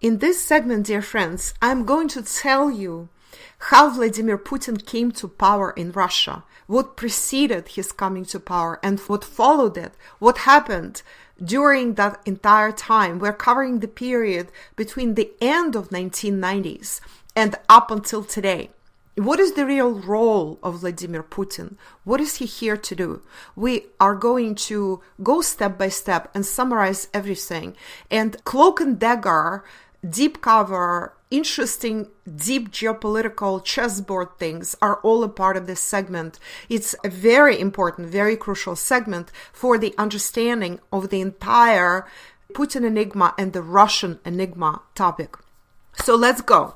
In this segment, dear friends, I'm going to tell you how Vladimir Putin came to power in Russia, what preceded his coming to power and what followed it, what happened during that entire time. We're covering the period between the end of 1990s and up until today. What is the real role of Vladimir Putin? What is he here to do? We are going to go step by step and summarize everything. And cloak and dagger, deep cover, interesting, deep geopolitical chessboard things are all a part of this segment. It's a very important, very crucial segment for the understanding of the entire Putin enigma and the Russian enigma topic. So let's go.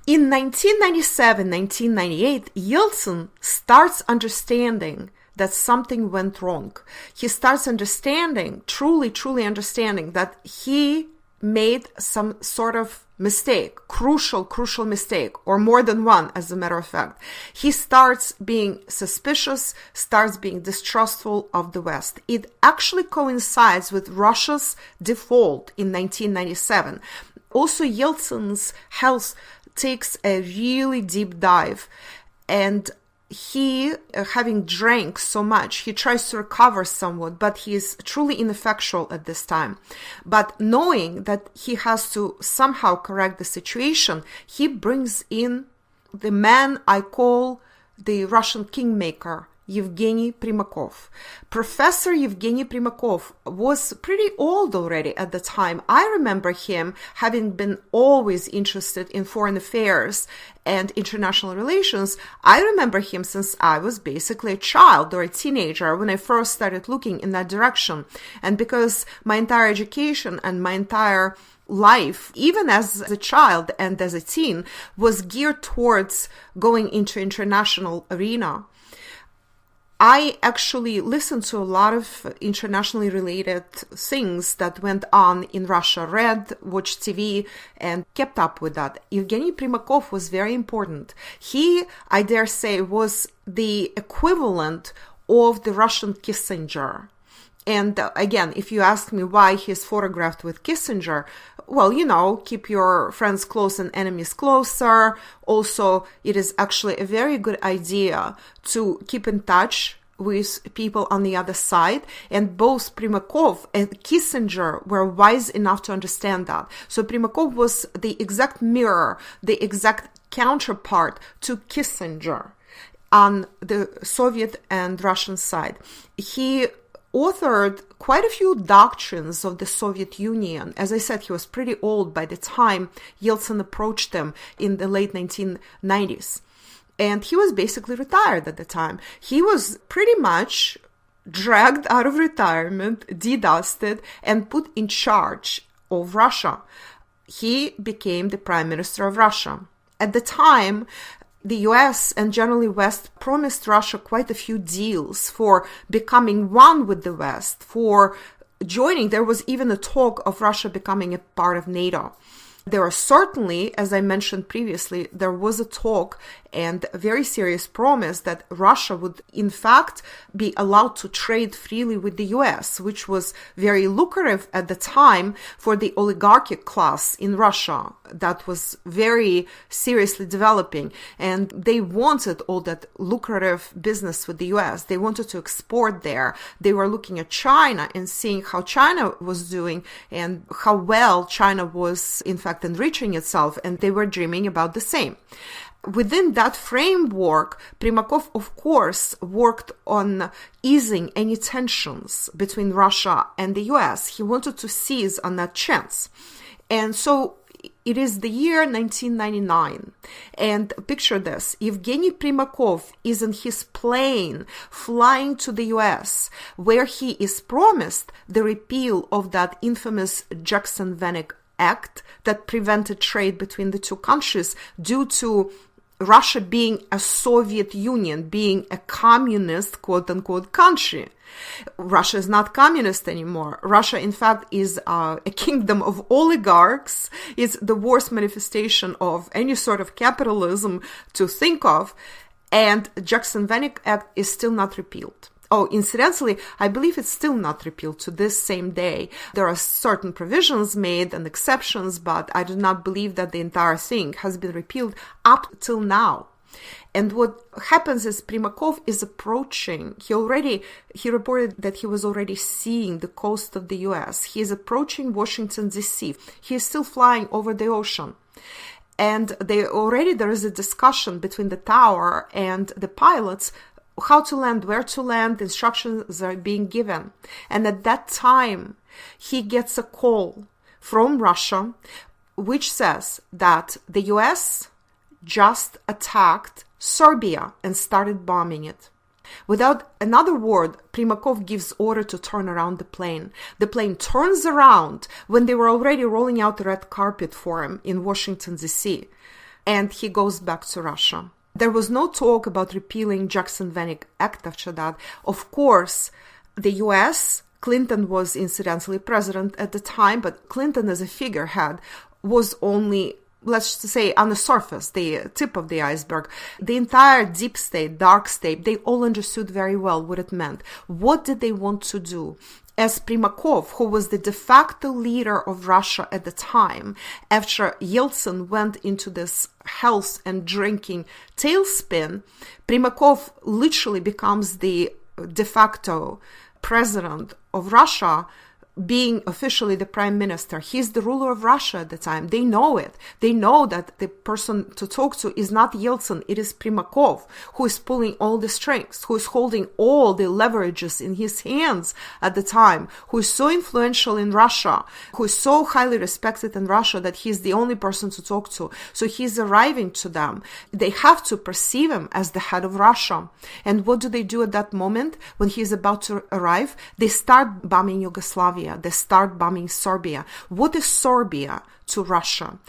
In 1997-1998, Yeltsin starts understanding that something went wrong. He starts understanding, truly understanding that he made some sort of mistake, crucial mistake, or more than one, as a matter of fact. He starts being suspicious, starts being distrustful of the West. It actually coincides with Russia's default in 1997. Also, Yeltsin's health takes a really deep dive, and he, having drank so much, he tries to recover somewhat, but he is truly ineffectual at this time. But knowing that he has to somehow correct the situation, he brings in the man I call the Russian kingmaker, Yevgeny Primakov. Professor Yevgeny Primakov was pretty old already at the time. I remember him having been always interested in foreign affairs and international relations. I remember him since I was basically a child or a teenager when I first started looking in that direction. And because my entire education and my entire life, even as a child and as a teen, was geared towards going into international arena, I actually listened to a lot of internationally related things that went on in Russia, read, watched TV, and kept up with that. Yevgeny Primakov was very important. He, I dare say, was the equivalent of the Russian Kissinger. And again, if you ask me why he's photographed with Kissinger, well, you know, keep your friends close and enemies closer. Also, it is actually a very good idea to keep in touch with people on the other side. And both Primakov and Kissinger were wise enough to understand that. So Primakov was the exact mirror, the exact counterpart to Kissinger on the Soviet and Russian side. He authored quite a few doctrines of the Soviet Union. As I said, he was pretty old by the time Yeltsin approached him in the late 1990s. And he was basically retired at the time. He was pretty much dragged out of retirement, dedusted, and put in charge of Russia. He became the Prime Minister of Russia. At the time, the US and generally West promised Russia quite a few deals for becoming one with the West, for joining. There was even a talk of Russia becoming a part of NATO. There are certainly, as I mentioned previously, there was a talk and a very serious promise that Russia would, in fact, be allowed to trade freely with the US, which was very lucrative at the time for the oligarchic class in Russia that was very seriously developing. And they wanted all that lucrative business with the US. They wanted to export there. They were looking at China and seeing how China was doing and how well China was, in fact, enriching itself. And they were dreaming about the same. Within that framework, Primakov, of course, worked on easing any tensions between Russia and the US. He wanted to seize on that chance. And so it is the year 1999. And picture this. Yevgeny Primakov is in his plane flying to the US, where he is promised the repeal of that infamous Jackson-Vanik Act that prevented trade between the two countries due to Russia being a Soviet Union, being a communist, quote-unquote, country. Russia is not communist anymore. Russia, in fact, is a kingdom of oligarchs. It's the worst manifestation of any sort of capitalism to think of. And Jackson-Vanik Act is still not repealed. Oh, incidentally, I believe it's still not repealed to this same day. There are certain provisions made and exceptions, but I do not believe that the entire thing has been repealed up till now. And what happens is Primakov is approaching. He reported that he was already seeing the coast of the US. He is approaching Washington, D.C. He is still flying over the ocean. And there is a discussion between the tower and the pilots, how to land, where to land, instructions are being given. And at that time, he gets a call from Russia, which says that the US just attacked Serbia and started bombing it. Without another word, Primakov gives order to turn around the plane. The plane turns around when they were already rolling out the red carpet for him in Washington, D.C., and he goes back to Russia. There was no talk about repealing Jackson-Vanik Act after that. Of course, the U.S., Clinton was incidentally president at the time, but Clinton as a figurehead was only, let's say, on the surface, the tip of the iceberg. The entire deep state, dark state, they all understood very well what it meant. What did they want to do? As Primakov, who was the de facto leader of Russia at the time, after Yeltsin went into this health and drinking tailspin, Primakov literally becomes the de facto president of Russia, being officially the prime minister. He's the ruler of Russia at the time. They know it. They know that the person to talk to is not Yeltsin. It is Primakov, who is pulling all the strings, who is holding all the leverages in his hands at the time, who is so influential in Russia, who is so highly respected in Russia that he's the only person to talk to. So he's arriving to them. They have to perceive him as the head of Russia. And what do they do at that moment when he's about to arrive? They start bombing Yugoslavia. They start bombing Serbia. What is Serbia to Russia?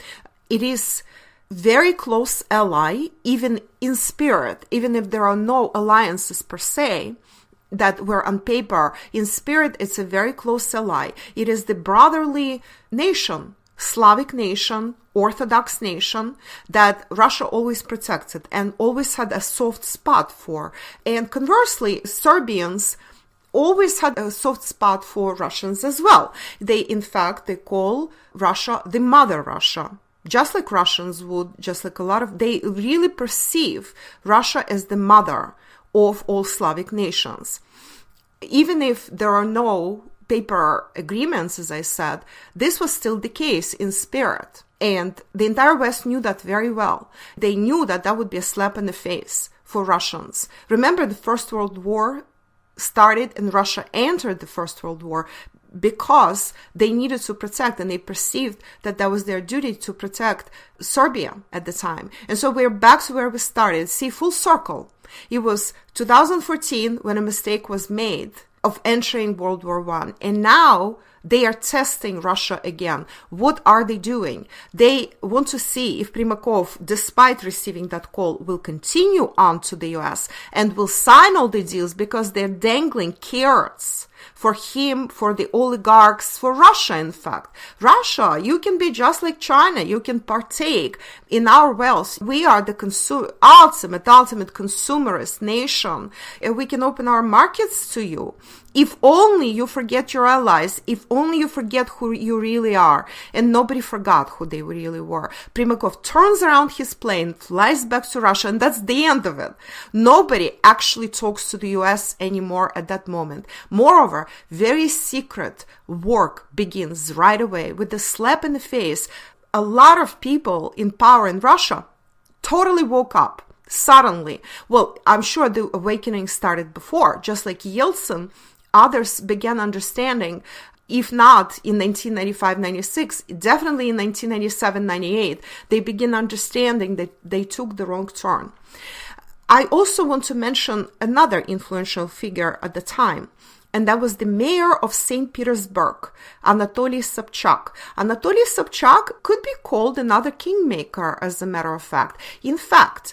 It is very close ally, even in spirit, even if there are no alliances per se that were on paper. In spirit, it's a very close ally. It is the brotherly nation, Slavic nation, Orthodox nation that Russia always protected and always had a soft spot for. And conversely, Serbians always had a soft spot for Russians as well. They call Russia the mother Russia. Just like Russians would, just like they really perceive Russia as the mother of all Slavic nations. Even if there are no paper agreements, as I said, this was still the case in spirit. And the entire West knew that very well. They knew that that would be a slap in the face for Russians. Remember, the First World War started and Russia entered the First World War because they needed to protect, and they perceived that that was their duty to protect Serbia at the time. And so we're back to where we started. See, full circle. It was 2014 when a mistake was made of entering World War I. And now they are testing Russia again. What are they doing? They want to see if Primakov, despite receiving that call, will continue on to the US and will sign all the deals, because they're dangling carrots for him, for the oligarchs, for Russia, in fact. Russia, you can be just like China. You can partake in our wealth. We are the ultimate consumerist nation. And we can open our markets to you. If only you forget your allies, if only you forget who you really are. And nobody forgot who they really were. Primakov turns around his plane, flies back to Russia, and that's the end of it. Nobody actually talks to the US anymore at that moment. Moreover, very secret work begins right away with a slap in the face. A lot of people in power in Russia totally woke up suddenly. Well, I'm sure the awakening started before, just like Yeltsin. Others began understanding, if not in 1995-96, definitely in 1997-98, they began understanding that they took the wrong turn. I also want to mention another influential figure at the time, and that was the mayor of St. Petersburg, Anatoly Sobchak. Anatoly Sobchak could be called another kingmaker, as a matter of fact. In fact,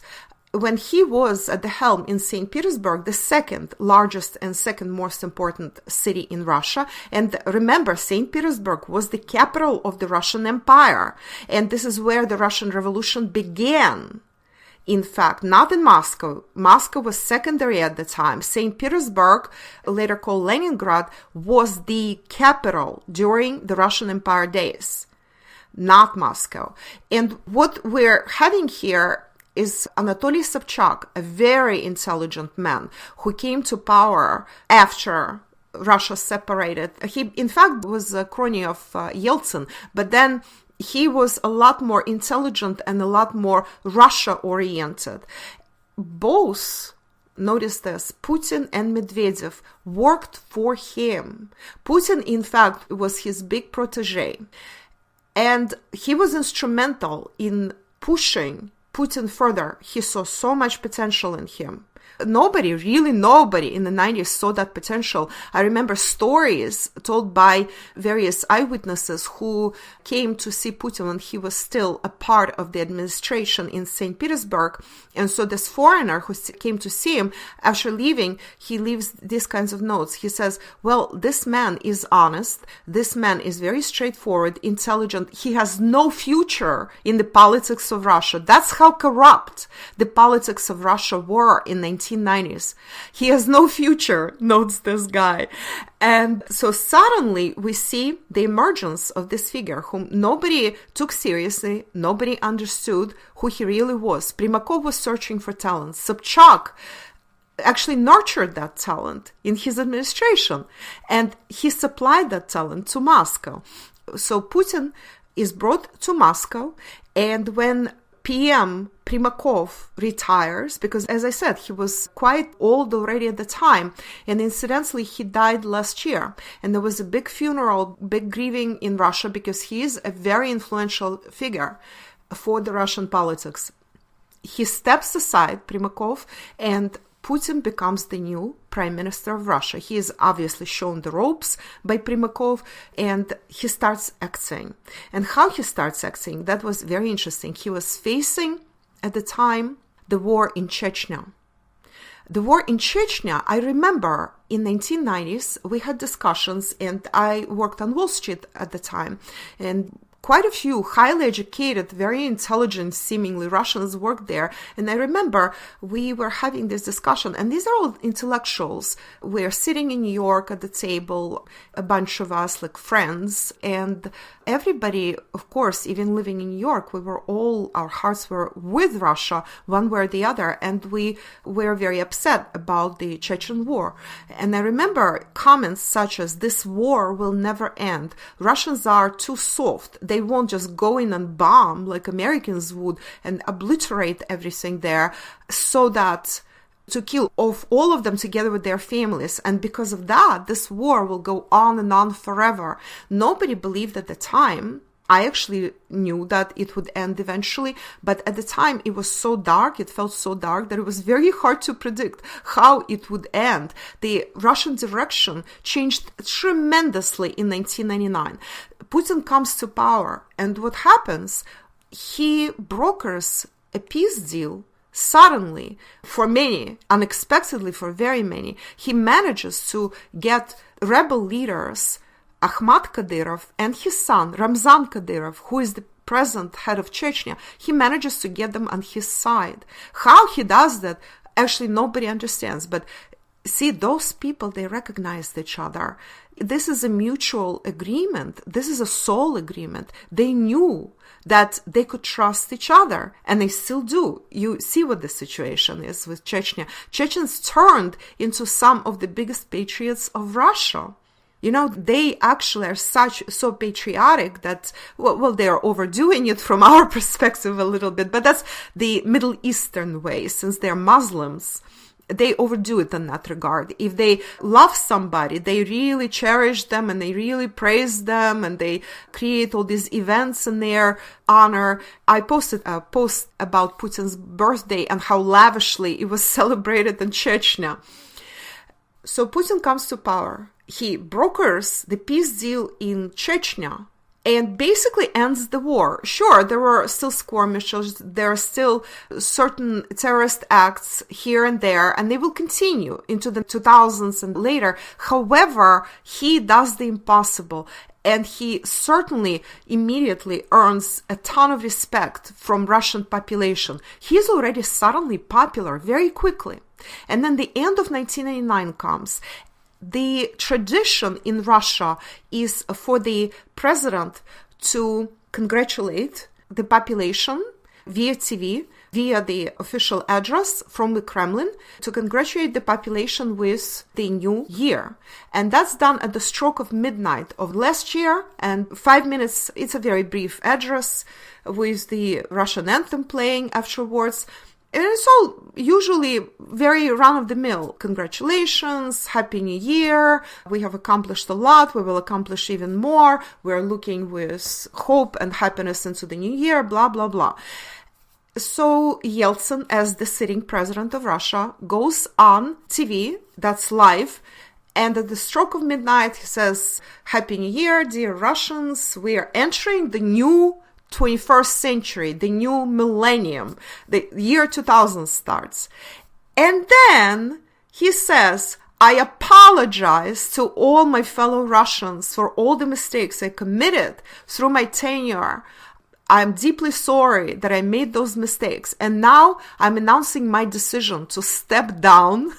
when he was at the helm in St. Petersburg, the second largest and second most important city in Russia, and remember, St. Petersburg was the capital of the Russian Empire, and this is where the Russian Revolution began. in fact, not in Moscow. Moscow was secondary at the time. St. Petersburg, later called Leningrad, was the capital during the Russian Empire days, not Moscow. And what we're having here is Anatoly Sobchak, a very intelligent man who came to power after Russia separated. He, in fact, was a crony of Yeltsin, but then he was a lot more intelligent and a lot more Russia-oriented. Both, notice this, Putin and Medvedev worked for him. Putin, in fact, was his big protege. And he was instrumental in pushing Putin further. He saw so much potential in him. Nobody in the 90s saw that potential. I remember stories told by various eyewitnesses who came to see Putin when he was still a part of the administration in St. Petersburg. And so this foreigner who came to see him, after leaving, he leaves these kinds of notes. He says, well, this man is honest. This man is very straightforward, intelligent. He has no future in the politics of Russia. That's how corrupt the politics of Russia were in 1990s. He has no future, notes this guy. And so suddenly we see the emergence of this figure whom nobody took seriously, nobody understood who he really was. Primakov was searching for talent. Sobchak actually nurtured that talent in his administration, and he supplied that talent to Moscow. So Putin is brought to Moscow, and when PM Primakov retires, because as I said, he was quite old already at the time, and incidentally, he died last year, and there was a big funeral, big grieving in Russia, because he is a very influential figure for the Russian politics. He steps aside, Primakov, and Putin becomes the new prime minister of Russia. He is obviously shown the ropes by Primakov, and he starts acting. And how he starts acting, that was very interesting. He was facing, at the time, the war in Chechnya. The war in Chechnya, I remember in 1990s, we had discussions, and I worked on Wall Street at the time, and quite a few highly educated, very intelligent, seemingly Russians worked there. And I remember we were having this discussion, and these are all intellectuals. We're sitting in New York at the table, a bunch of us, like friends, and everybody, of course, even living in New York, our hearts were with Russia, one way or the other, and we were very upset about the Chechen war. And I remember comments such as, this war will never end. Russians are too soft. They won't just go in and bomb like Americans would and obliterate everything there, so that to kill off all of them together with their families. And because of that, this war will go on and on forever. Nobody believed at the time. I actually knew that it would end eventually, but at the time it was so dark, it felt so dark that it was very hard to predict how it would end. The Russian direction changed tremendously in 1999. Putin comes to power, and what happens? He brokers a peace deal. Suddenly, for many, unexpectedly for very many, he manages to get rebel leaders, Akhmat Kadyrov and his son, Ramzan Kadyrov, who is the present head of Chechnya, he manages to get them on his side. How he does that, actually nobody understands. But see, those people, they recognized each other. This is a mutual agreement. This is a soul agreement. They knew that they could trust each other, and they still do. You see what the situation is with Chechnya. Chechens turned into some of the biggest patriots of Russia. You know, they actually are so patriotic that, well, they are overdoing it from our perspective a little bit, but that's the Middle Eastern way. Since they're Muslims, they overdo it in that regard. If they love somebody, they really cherish them and they really praise them, and they create all these events in their honor. I posted a post about Putin's birthday and how lavishly it was celebrated in Chechnya. So Putin comes to power. He brokers the peace deal in Chechnya and basically ends the war. Sure, there were still skirmishes, there are still certain terrorist acts here and there, and they will continue into the 2000s and later. However, he does the impossible. And he certainly immediately earns a ton of respect from Russian population. He's already suddenly popular very quickly. And then the end of 1989 comes. The tradition in Russia is for the president to congratulate the population via TV, via the official address from the Kremlin, to congratulate the population with the new year. And that's done at the stroke of midnight of last year, and 5 minutes, it's a very brief address with the Russian anthem playing afterwards. And it's all usually very run-of-the-mill. Congratulations, Happy New Year, we have accomplished a lot, we will accomplish even more, we're looking with hope and happiness into the new year, blah, blah, blah. So Yeltsin, as the sitting president of Russia, goes on TV, that's live, and at the stroke of midnight he says, Happy New Year, dear Russians, we are entering the new 21st century, the new millennium, the year 2000 starts. And then he says, I apologize to all my fellow Russians for all the mistakes I committed through my tenure. I'm deeply sorry that I made those mistakes. And now I'm announcing my decision to step down.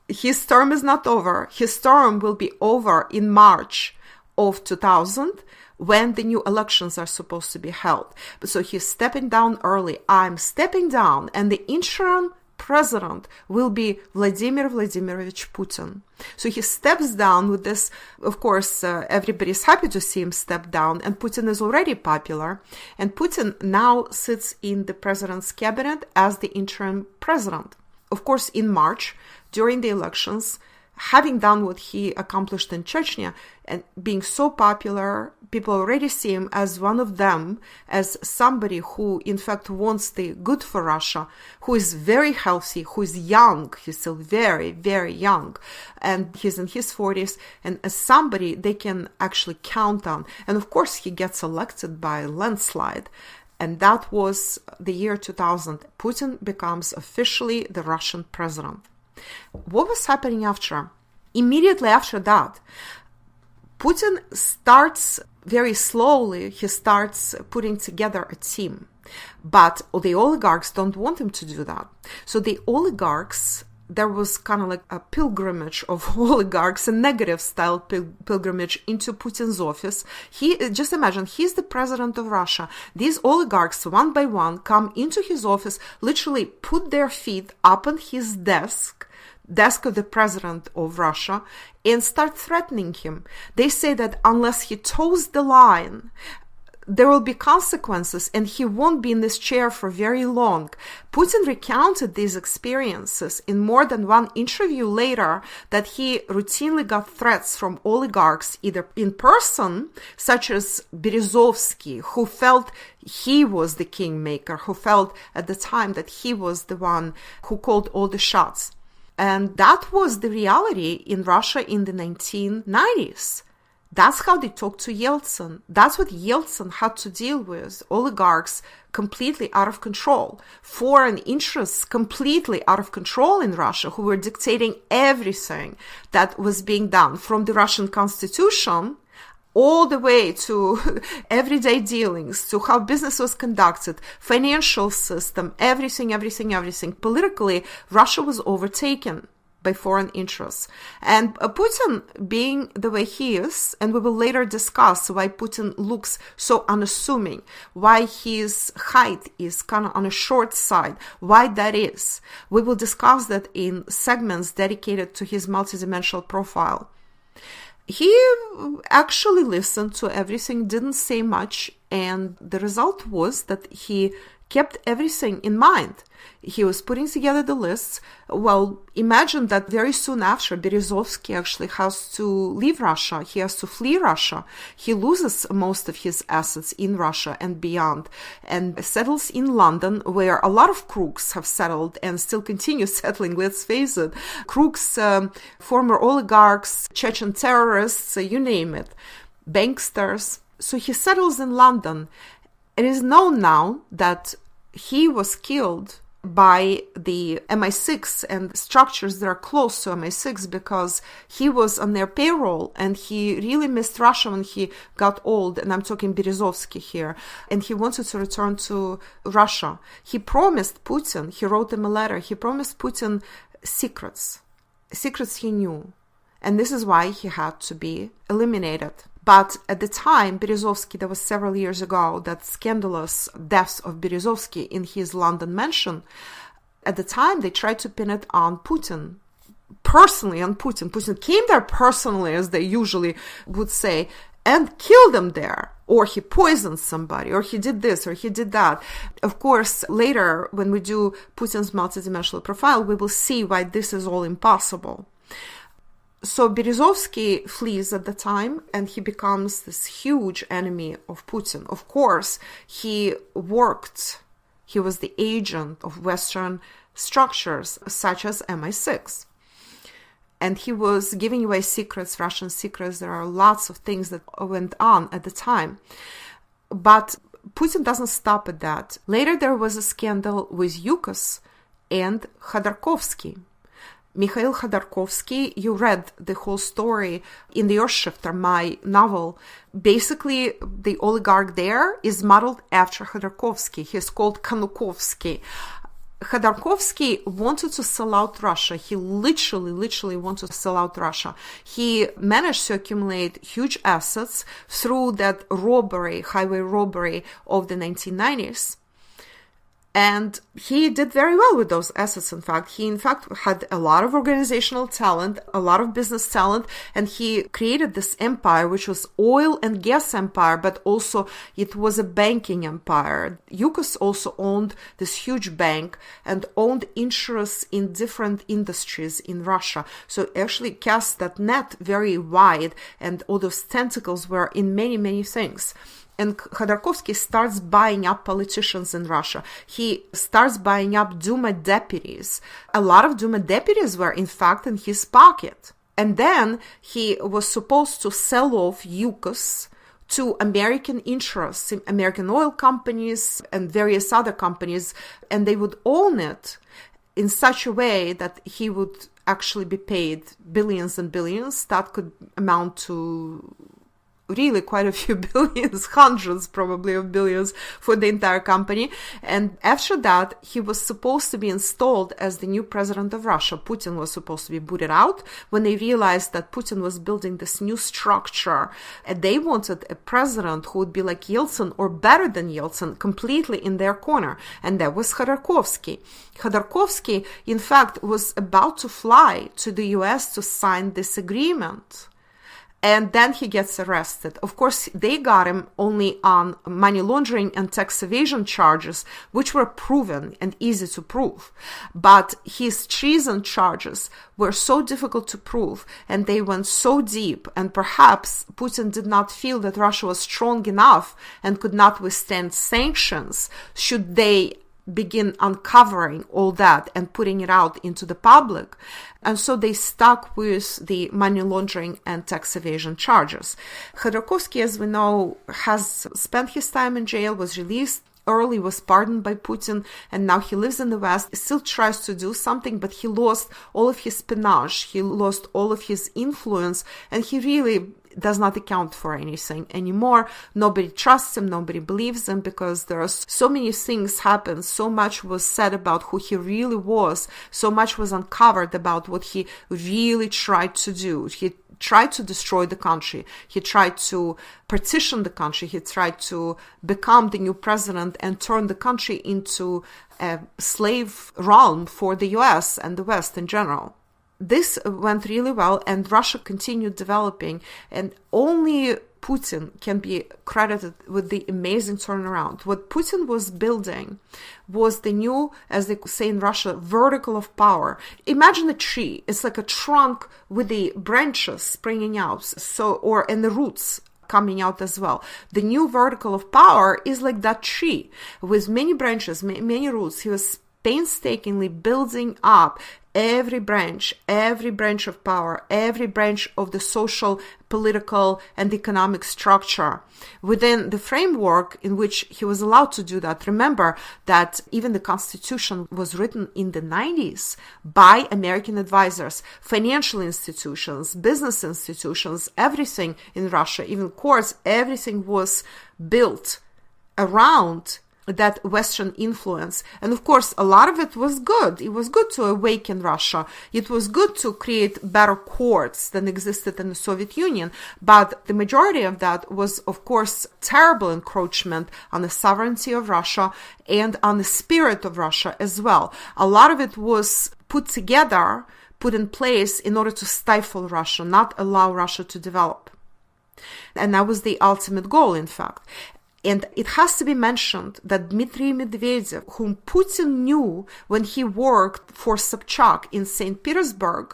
His term is not over. His term will be over in March of 2000, when the new elections are supposed to be held. So he's stepping down early. I'm stepping down, and the interim president will be Vladimir Vladimirovich Putin. So he steps down with this. Of course, everybody's happy to see him step down, and Putin is already popular. And Putin now sits in the president's cabinet as the interim president. Of course, in March, during the elections, having done what he accomplished in Chechnya and being so popular, people already see him as one of them, as somebody who in fact wants the good for Russia, who is very healthy, who is young, he's still very, very young, and he's in his 40s, and as somebody they can actually count on. And of course he gets elected by a landslide. And that was the year 2000. Putin becomes officially the Russian president. What was happening after? Immediately after that, Putin starts very slowly, he starts putting together a team. But the oligarchs don't want him to do that. So the oligarchs, there was kind of like a pilgrimage of oligarchs, a negative style pilgrimage into Putin's office. Just imagine, he's the president of Russia. These oligarchs, one by one, come into his office, literally put their feet up on his desk of the president of Russia, and start threatening him. They say that unless he toes the line, there will be consequences and he won't be in this chair for very long. Putin recounted these experiences in more than one interview later, that he routinely got threats from oligarchs, either in person, such as Berezovsky, who felt he was the kingmaker, who felt at the time that he was the one who called all the shots. And that was the reality in Russia in the 1990s. That's how they talked to Yeltsin. That's what Yeltsin had to deal with. Oligarchs completely out of control. Foreign interests completely out of control in Russia, who were dictating everything that was being done, from the Russian constitution all the way to everyday dealings, to how business was conducted, financial system, everything. Politically, Russia was overtaken by foreign interests. And Putin, being the way he is, and we will later discuss why Putin looks so unassuming, why his height is kind of on a short side, why that is. We will discuss that in segments dedicated to his multidimensional profile. He actually listened to everything, didn't say much, and the result was that he kept everything in mind. He was putting together the lists. Well, imagine that very soon after, Berezovsky actually has to leave Russia. He has to flee Russia. He loses most of his assets in Russia and beyond, and settles in London, where a lot of crooks have settled and still continue settling, let's face it. Crooks, former oligarchs, Chechen terrorists, you name it, banksters. So he settles in London. It is known now that he was killed by the MI6 and structures that are close to MI6 because he was on their payroll and he really missed Russia when he got old. And I'm talking Berezovsky here. And he wanted to return to Russia. He promised Putin, he wrote him a letter, he promised Putin secrets he knew. And this is why he had to be eliminated. But at the time, Berezovsky, that was several years ago, that scandalous deaths of Berezovsky in his London mansion, at the time they tried to pin it on Putin, personally on Putin. Putin came there personally, as they usually would say, and killed him there. Or he poisoned somebody, or he did this, or he did that. Of course, later, when we do Putin's multidimensional profile, we will see why this is all impossible. So Berezovsky flees at the time and he becomes this huge enemy of Putin. Of course, he was the agent of Western structures such as MI6. And he was giving away secrets, Russian secrets. There are lots of things that went on at the time. But Putin doesn't stop at that. Later there was a scandal with Yukos and Khodorkovsky. Mikhail Khodorkovsky, you read the whole story in the Earthshifter, my novel. Basically, the oligarch there is modeled after Khodorkovsky. He's called Kanukovsky. Khodorkovsky wanted to sell out Russia. He literally wanted to sell out Russia. He managed to accumulate huge assets through that highway robbery of the 1990s. And he did very well with those assets, in fact. He, in fact, had a lot of organizational talent, a lot of business talent, and he created this empire, which was oil and gas empire, but also it was a banking empire. Yukos also owned this huge bank and owned interests in different industries in Russia. So actually cast that net very wide, and all those tentacles were in many, many things. And Khodorkovsky starts buying up politicians in Russia. He starts buying up Duma deputies. A lot of Duma deputies were, in fact, in his pocket. And then he was supposed to sell off Yukos to American interests, American oil companies and various other companies, and they would own it in such a way that he would actually be paid billions and billions. That could amount to really quite a few billions, hundreds probably of billions for the entire company. And after that, he was supposed to be installed as the new president of Russia. Putin was supposed to be booted out when they realized that Putin was building this new structure. And they wanted a president who would be like Yeltsin or better than Yeltsin, completely in their corner. And that was Khodorkovsky. Khodorkovsky, in fact, was about to fly to the US to sign this agreement. And then he gets arrested. Of course, they got him only on money laundering and tax evasion charges, which were proven and easy to prove. But his treason charges were so difficult to prove, and they went so deep, and perhaps Putin did not feel that Russia was strong enough and could not withstand sanctions should they begin uncovering all that and putting it out into the public. And so they stuck with the money laundering and tax evasion charges. Khodorkovsky, as we know, has spent his time in jail, was released early, was pardoned by Putin, and now he lives in the West. He still tries to do something, but he lost all of his panache, he lost all of his influence, and he really does not account for anything anymore. Nobody trusts him, nobody believes him, because there are so many things happened, so much was said about who he really was, so much was uncovered about what he really tried to do. He tried to destroy the country. He tried to partition the country. He tried to become the new president and turn the country into a slave realm for the US and the West in general. This went really well, and Russia continued developing, and only Putin can be credited with the amazing turnaround. What Putin was building was the new, as they say in Russia, vertical of power. Imagine a tree. It's like a trunk with the branches springing out, and the roots coming out as well. The new vertical of power is like that tree with many branches, many roots. He was painstakingly building up every branch of power, every branch of the social, political, and economic structure within the framework in which he was allowed to do that. Remember that even the Constitution was written in the 90s by American advisors, financial institutions, business institutions, everything in Russia, even courts, everything was built around that Western influence. And of course, a lot of it was good. It was good to awaken Russia. It was good to create better courts than existed in the Soviet Union. But the majority of that was, of course, terrible encroachment on the sovereignty of Russia and on the spirit of Russia as well. A lot of it was put together, put in place in order to stifle Russia, not allow Russia to develop. And that was the ultimate goal, in fact. And it has to be mentioned that Dmitry Medvedev, whom Putin knew when he worked for Sobchak in St. Petersburg,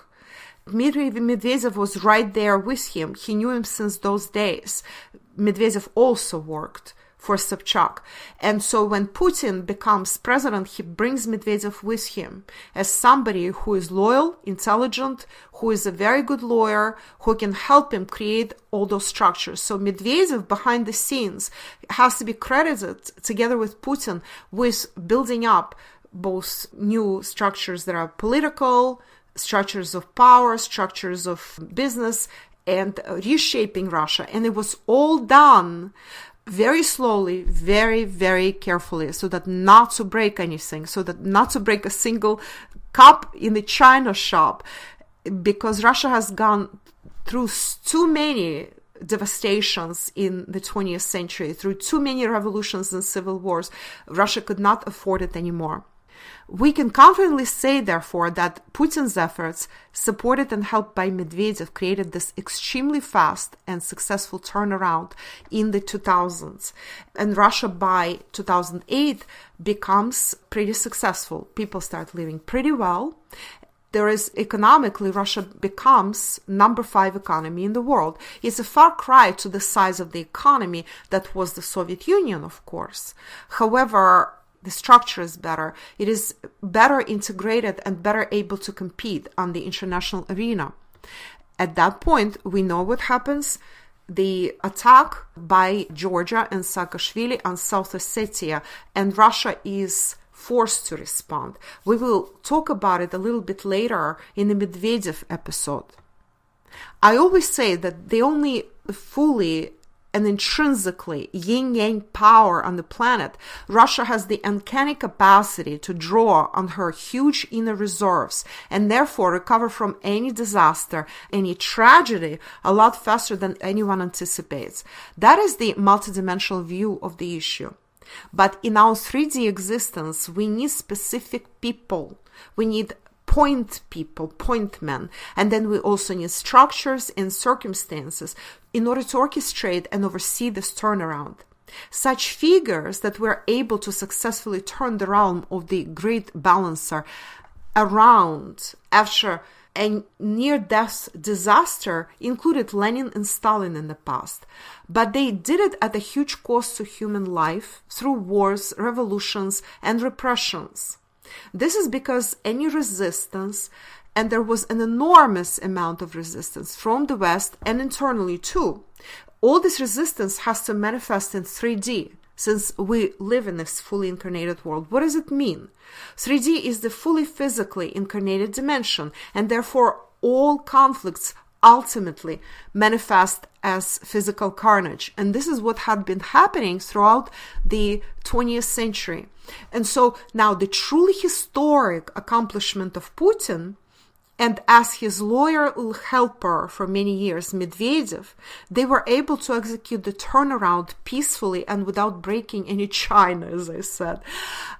Dmitry Medvedev was right there with him. He knew him since those days. Medvedev also worked for Sobchak. And so when Putin becomes president, he brings Medvedev with him as somebody who is loyal, intelligent, who is a very good lawyer, who can help him create all those structures. So Medvedev behind the scenes has to be credited together with Putin with building up both new structures that are political, structures of power, structures of business, and reshaping Russia. And it was all done very slowly, very, very carefully, so that not to break anything, so that not to break a single cup in the china shop, because Russia has gone through too many devastations in the 20th century, through too many revolutions and civil wars. Russia could not afford it anymore. We can confidently say, therefore, that Putin's efforts, supported and helped by Medvedev, created this extremely fast and successful turnaround in the 2000s. And Russia, by 2008, becomes pretty successful. People start living pretty well. Economically, Russia becomes number 5 economy in the world. It's a far cry to the size of the economy that was the Soviet Union, of course. However, the structure is better. It is better integrated and better able to compete on the international arena. At that point, we know what happens. The attack by Georgia and Saakashvili on South Ossetia, and Russia is forced to respond. We will talk about it a little bit later in the Medvedev episode. I always say that the only fully and intrinsically yin-yang power on the planet, Russia has the uncanny capacity to draw on her huge inner reserves and therefore recover from any disaster, any tragedy, a lot faster than anyone anticipates. That is the multidimensional view of the issue. But in our 3D existence, we need specific people. We need point people, point men. And then we also need structures and circumstances in order to orchestrate and oversee this turnaround. Such figures that were able to successfully turn the realm of the great balancer around after a near-death disaster included Lenin and Stalin in the past. But they did it at a huge cost to human life through wars, revolutions, and repressions. This is because any resistance, and there was an enormous amount of resistance from the West and internally too, all this resistance has to manifest in 3D, since we live in this fully incarnated world. What does it mean? 3D is the fully physically incarnated dimension, and therefore all conflicts ultimately manifest as physical carnage. And this is what had been happening throughout the 20th century. And so now the truly historic accomplishment of Putin, and as his loyal helper for many years, Medvedev, they were able to execute the turnaround peacefully and without breaking any china, as I said.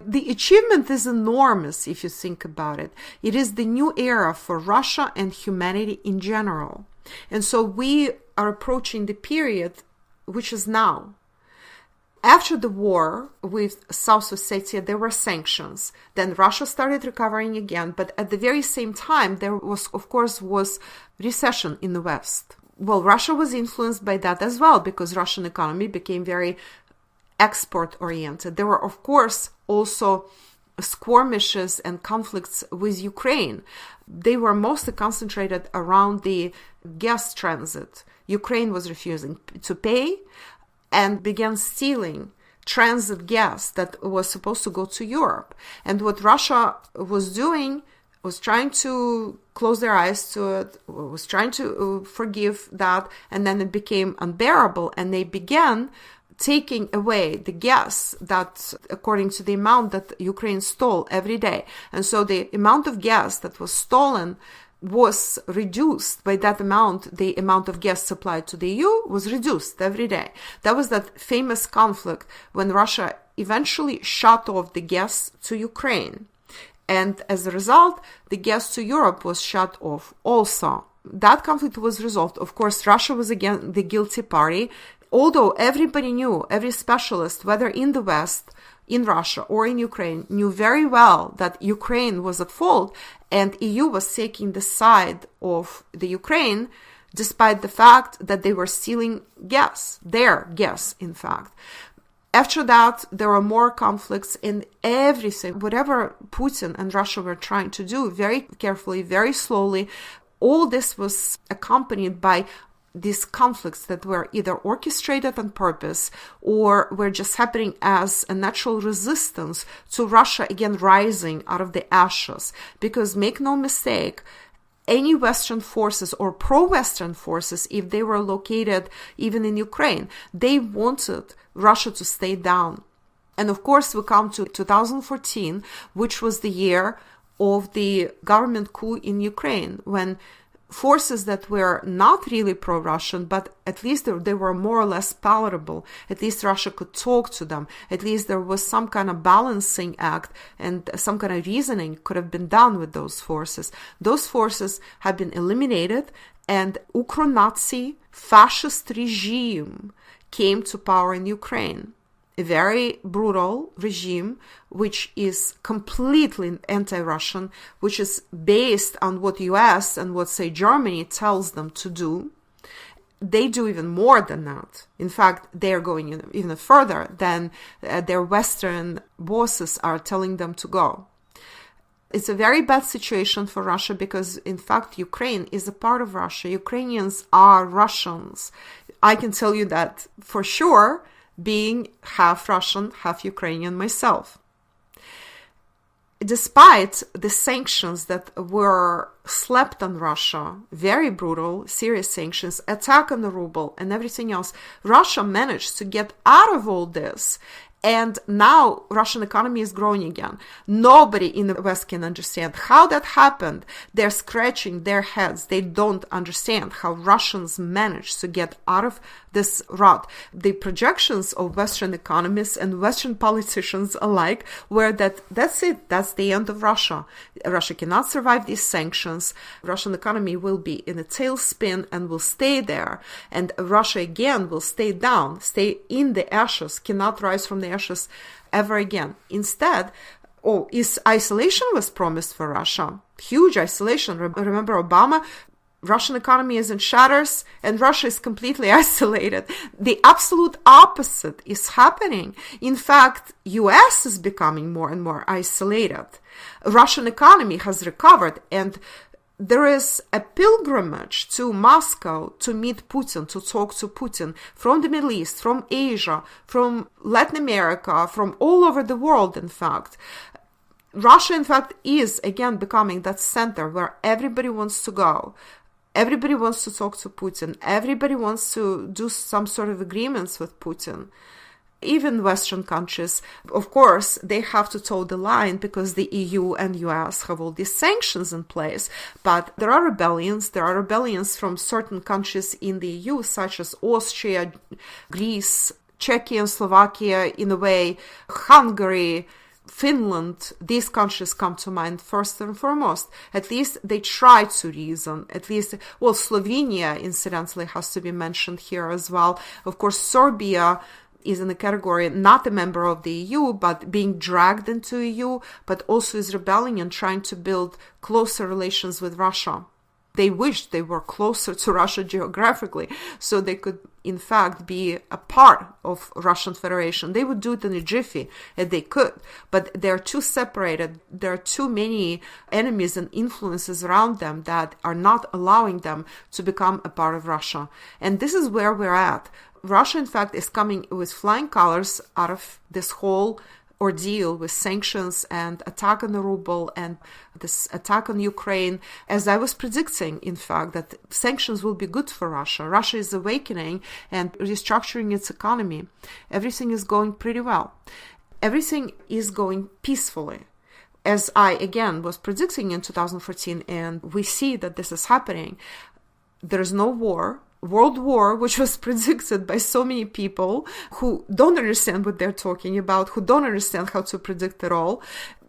The achievement is enormous if you think about it. It is the new era for Russia and humanity in general. And so we are approaching the period which is now. After the war with South Ossetia, there were sanctions. Then Russia started recovering again, but at the very same time, there was, of course, recession in the West. Well, Russia was influenced by that as well, because Russian economy became very export-oriented. There were, of course, also skirmishes and conflicts with Ukraine. They were mostly concentrated around the gas transit. Ukraine was refusing to pay and began stealing transit gas that was supposed to go to Europe. And what Russia was doing was trying to close their eyes to it, was trying to forgive that, and then it became unbearable, and they began taking away the gas that, according to the amount that Ukraine stole every day. And so the amount of gas that was stolen was reduced by that amount. The amount of gas supplied to the EU was reduced every day. That was that famous conflict when Russia eventually shut off the gas to Ukraine. And as a result, the gas to Europe was shut off also. That conflict was resolved. Of course, Russia was again the guilty party. Although everybody knew, every specialist, whether in the West, in Russia or in Ukraine, knew very well that Ukraine was at fault and EU was taking the side of the Ukraine, despite the fact that they were stealing gas, their gas, in fact. After that, there were more conflicts in everything. Whatever Putin and Russia were trying to do, very carefully, very slowly, all this was accompanied by these conflicts that were either orchestrated on purpose or were just happening as a natural resistance to Russia again rising out of the ashes. Because make no mistake, any Western forces or pro-Western forces, if they were located even in Ukraine, they wanted Russia to stay down. And of course, we come to 2014, which was the year of the government coup in Ukraine, when forces that were not really pro-Russian, but at least they were more or less palatable. At least Russia could talk to them. At least there was some kind of balancing act and some kind of reasoning could have been done with those forces. Those forces have been eliminated, and Ukro-Nazi fascist regime came to power in Ukraine. A very brutal regime, which is completely anti-Russian, which is based on what US and what, say, Germany tells them to do. They do even more than that. In fact, they are going even further than their Western bosses are telling them to go. It's a very bad situation for Russia because, in fact, Ukraine is a part of Russia. Ukrainians are Russians. I can tell you that for sure, being half Russian, half Ukrainian myself. Despite the sanctions that were slapped on Russia, very brutal, serious sanctions, attack on the ruble and everything else, Russia managed to get out of all this. And now Russian economy is growing again. Nobody in the West can understand how that happened. They're scratching their heads. They don't understand how Russians managed to get out of this rut. The projections of Western economists and Western politicians alike were that that's it. That's the end of Russia. Russia cannot survive these sanctions. Russian economy will be in a tailspin and will stay there. And Russia again will stay down, stay in the ashes, cannot rise from the ashes ever again. Instead, isolation was promised for Russia. Huge isolation. Remember Obama? Russian economy is in shatters and Russia is completely isolated. The absolute opposite is happening. In fact, US is becoming more and more isolated. Russian economy has recovered, and there is a pilgrimage to Moscow to meet Putin, to talk to Putin, from the Middle East, from Asia, from Latin America, from all over the world, in fact. Russia, in fact, is again becoming that center where everybody wants to go. Everybody wants to talk to Putin. Everybody wants to do some sort of agreements with Putin. Even Western countries, of course, they have to toe the line because the EU and US have all these sanctions in place. But there are rebellions. There are rebellions from certain countries in the EU, such as Austria, Greece, Czechia and Slovakia, in a way, Hungary, Finland. These countries come to mind first and foremost. At least they try to reason. At least, well, Slovenia, incidentally, has to be mentioned here as well. Of course, Serbia is in the category not a member of the EU, but being dragged into EU, but also is rebelling and trying to build closer relations with Russia. They wished they were closer to Russia geographically, so they could, in fact, be a part of Russian Federation. They would do it in a jiffy if they could, but they're too separated. There are too many enemies and influences around them that are not allowing them to become a part of Russia. And this is where we're at. Russia, in fact, is coming with flying colors out of this whole ordeal with sanctions and attack on the ruble and this attack on Ukraine, as I was predicting, in fact, that sanctions will be good for Russia. Russia is awakening and restructuring its economy. Everything is going pretty well. Everything is going peacefully. As I, again, was predicting in 2014, and we see that this is happening. There is no war. World War, which was predicted by so many people who don't understand what they're talking about, who don't understand how to predict at all,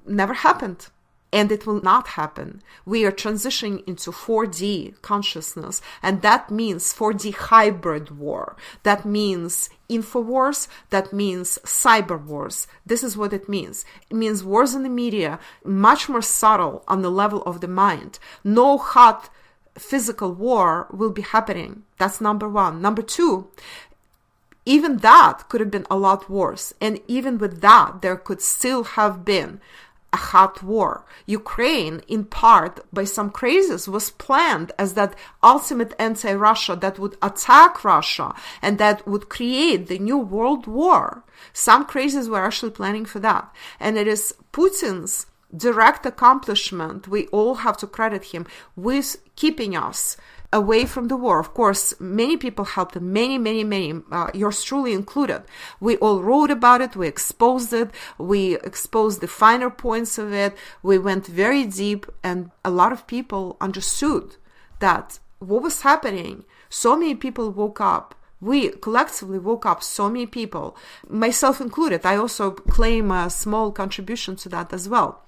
never happened. And it will not happen. We are transitioning into 4D consciousness, and that means 4D hybrid war. That means infowars, that means cyber wars. This is what it means. It means wars in the media, much more subtle on the level of the mind. No hot physical war will be happening. That's number one. Number two, even that could have been a lot worse. And even with that, there could still have been a hot war. Ukraine, in part by some crazes, was planned as that ultimate anti-Russia that would attack Russia and that would create the new world war. Some crazes were actually planning for that. And it is Putin's direct accomplishment, we all have to credit him with keeping us away from the war. Of course, many people helped him, many, yours truly included. We all wrote about it, we exposed it, we exposed the finer points of it, we went very deep, and a lot of people understood that what was happening. So many people woke up. We collectively woke up, so many people, myself included. I also claim a small contribution to that as well.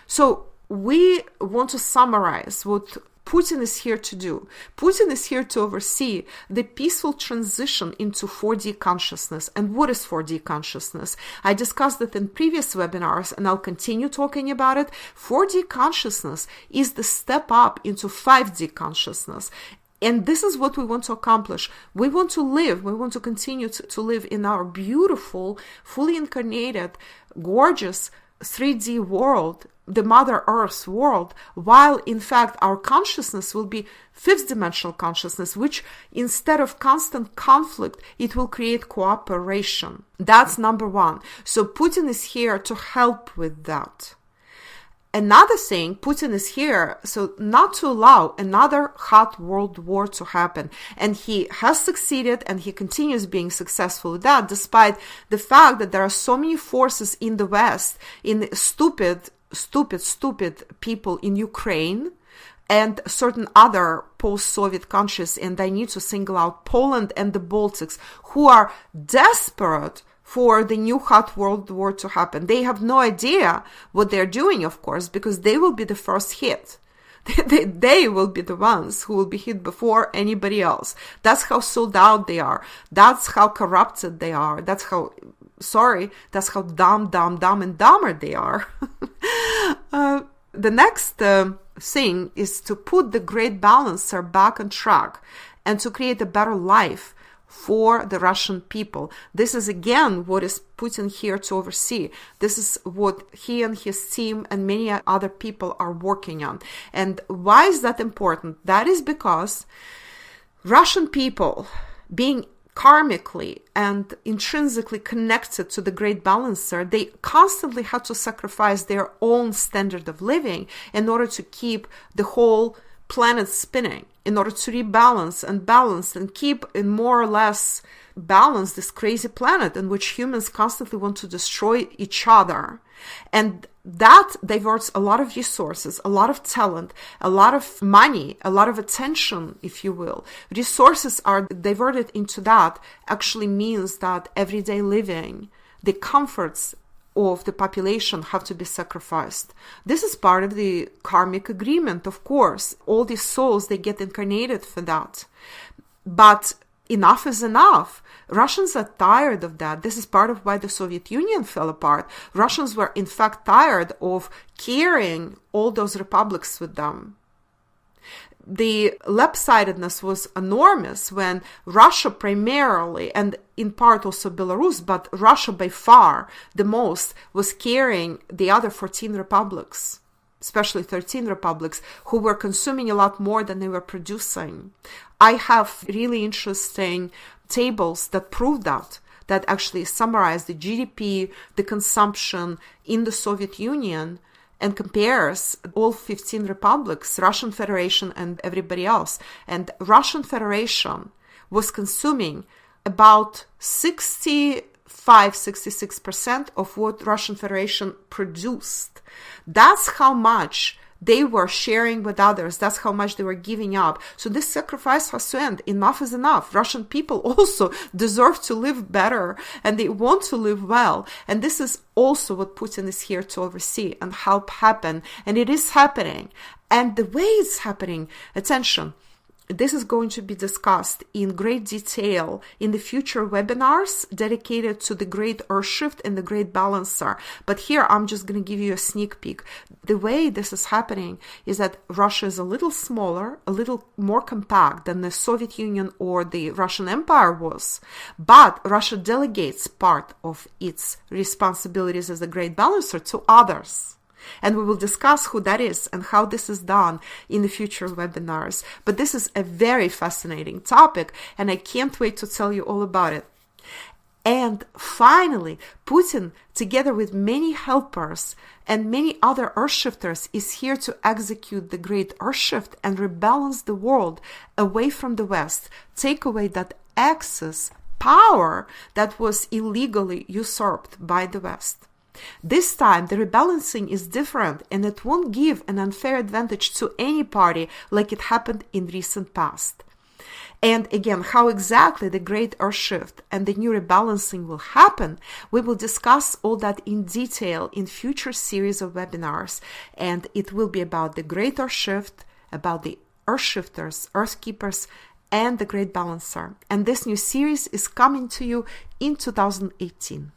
So we want to summarize what Putin is here to do. Putin is here to oversee the peaceful transition into 4D consciousness. And what is 4D consciousness? I discussed it in previous webinars, and I'll continue talking about it. 4D consciousness is the step up into 5D consciousness. And this is what we want to accomplish. We want to continue to live in our beautiful, fully incarnated, gorgeous 3D world, the Mother Earth's world, while in fact our consciousness will be fifth dimensional consciousness, which instead of constant conflict, it will create cooperation. That's number one. So Putin is here to help with that. Another thing, Putin is here so not to allow another hot world war to happen. And he has succeeded, and he continues being successful with that, despite the fact that there are so many forces in the West, in stupid people in Ukraine and certain other post-Soviet countries, and I need to single out Poland and the Baltics, who are desperate for the new hot world war to happen. They have no idea what they're doing, of course, because they will be the first hit. They will be the ones who will be hit before anybody else. That's how sold out they are. That's how corrupted they are. That's how dumb and dumber they are. The next thing is to put the great balancer back on track and to create a better life for the Russian people. This is again what is Putin here to oversee. This is what he and his team and many other people are working on. And why is that important? That is because Russian people, being karmically and intrinsically connected to the great balancer, they constantly had to sacrifice their own standard of living in order to keep the whole planet spinning, in order to rebalance and balance and keep in more or less balance this crazy planet in which humans constantly want to destroy each other. And that diverts a lot of resources, a lot of talent, a lot of money, a lot of attention, if you will. Resources are diverted into that actually means that everyday living, the comforts of the population have to be sacrificed. This is part of the karmic agreement, of course. All these souls, they get incarnated for that. But enough is enough. Russians are tired of that. This is part of why the Soviet Union fell apart. Russians were in fact tired of carrying all those republics with them. the lopsidedness was enormous when Russia primarily, and in part also Belarus, but Russia by far the most, was carrying the other 14 republics, especially 13 republics, who were consuming a lot more than they were producing. I have really interesting tables that prove that actually summarize the GDP, the consumption in the Soviet Union, and compares all 15 republics, Russian Federation and everybody else. And Russian Federation was consuming about 66% of what Russian Federation produced. That's how much they were sharing with others. That's how much they were giving up. So this sacrifice has to end. Enough is enough. Russian people also deserve to live better, and they want to live well. And this is also what Putin is here to oversee and help happen. And it is happening. And the way it's happening, attention, this is going to be discussed in great detail in the future webinars dedicated to the Great Earthshift and the Great Balancer. But here I'm just going to give you a sneak peek. The way this is happening is that Russia is a little smaller, a little more compact than the Soviet Union or the Russian Empire was. But Russia delegates part of its responsibilities as the Great Balancer to others. And we will discuss who that is and how this is done in the future webinars. But this is a very fascinating topic, and I can't wait to tell you all about it. And finally, Putin, together with many helpers and many other Earthshifters, is here to execute the Great Earthshift and rebalance the world away from the West, take away that excess power that was illegally usurped by the West. This time, the rebalancing is different, and it won't give an unfair advantage to any party like it happened in recent past. And again, how exactly the Great Earthshift and the new rebalancing will happen, we will discuss all that in detail in future series of webinars. And it will be about the Great Earthshift, about the Earthshifters, Earthkeepers, and the Great Balancer. And this new series is coming to you in 2018.